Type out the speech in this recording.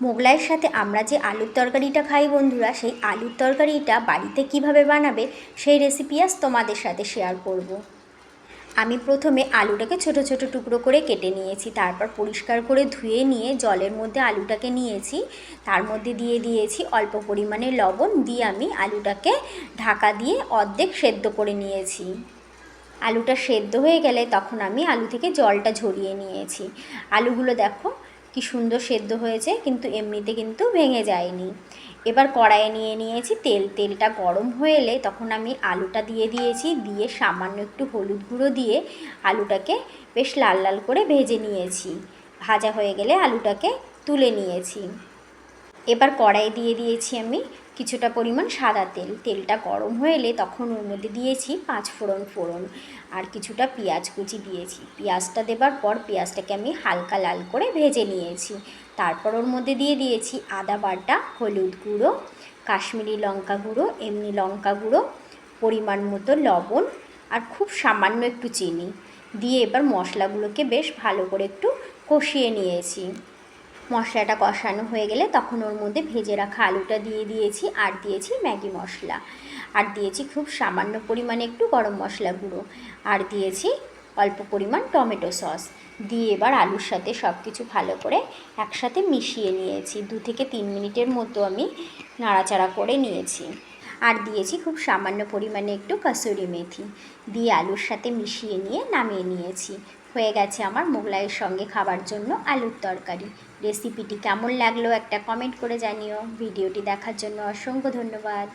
মোগলাইয়ের সাথে আমরা যে আলুর তরকারিটা খাই বন্ধুরা, সেই আলুর তরকারিটা বাড়িতে কিভাবে বানাবে সেই রেসিপি আজ তোমাদের সাথে শেয়ার করব। আমি প্রথমে আলুটাকে ছোট ছোট টুকরো করে কেটে নিয়েছি, তারপর পরিষ্কার করে ধুয়ে নিয়ে জলের মধ্যে আলুটাকে নিয়েছি। তার মধ্যে দিয়ে দিয়েছি অল্প পরিমাণে লবণ, দিয়ে আমি আলুটাকে ঢাকা দিয়ে অর্ধেক সেদ্ধ করে নিয়েছি। আলুটা সেদ্ধ হয়ে গেলে তখন আমি আলু থেকে জলটা ঝরিয়ে নিয়েছি। আলুগুলো দেখো কি সুন্দর সেদ্ধ হয়েছে, কিন্তু এমনিতে কিন্তু ভেঙে যায়নি। এবার কড়াইয়ে নিয়ে নিয়েছি তেল, তেলটা গরম হয়ে এলে তখন আমি আলুটা দিয়ে দিয়েছি, দিয়ে সামান্য একটু হলুদ গুঁড়ো দিয়ে আলুটাকে বেশ লাল লাল করে ভেজে নিয়েছি। ভাজা হয়ে গেলে আলুটাকে তুলে নিয়েছি। এবার কড়াইয়ে দিয়ে দিয়েছি আমি কিছুটা পরিমাণ সাদা তেল, তেলটা গরম হয়ে এলে তখন ওর মধ্যে দিয়েছি 5 ফোড়ন আর কিছুটা পেঁয়াজ কুচি দিয়েছি। পেঁয়াজটা দেবার পর পেঁয়াজটাকে আমি হালকা লাল করে ভেজে নিয়েছি। তারপর ওর মধ্যে দিয়ে দিয়েছি আদা বাটা, হলুদ গুঁড়ো, কাশ্মীরি লঙ্কা গুঁড়ো, এমনি লঙ্কা গুঁড়ো, পরিমাণ মতো লবণ আর খুব সামান্য একটু চিনি দিয়ে এবার মশলাগুলোকে বেশ ভালো করে একটু কষিয়ে নিয়েছি। মশলাটা কষানো হয়ে গেলে তখন ওর মধ্যে ভেজে রাখা আলুটা দিয়ে দিয়েছি, আর দিয়েছি ম্যাগি মশলা, আর দিয়েছি খুব সামান্য পরিমাণে একটু গরম মশলা গুঁড়ো, আর দিয়েছি অল্প পরিমাণ টমেটো সস দিয়ে এবার আলুর সাথে সব কিছু ভালো করে একসাথে মিশিয়ে নিয়েছি। 2 থেকে 3 মিনিটের মতো আমি নাড়াচাড়া করে নিয়েছি। আর দিয়েছি খুব সামান্য পরিমাণে একটু কসুরি মেথি দিয়ে আলুর সাথে মিশিয়ে নিয়ে নামিয়ে নিয়েছি। হয়ে গেছে আমার মোগলাইয়ের সঙ্গে খাবার জন্য আলুর তরকারি। রেসিপিটি কেমন লাগলো একটা কমেন্ট করে জানিও। ভিডিওটি দেখার জন্য অসংখ্য ধন্যবাদ।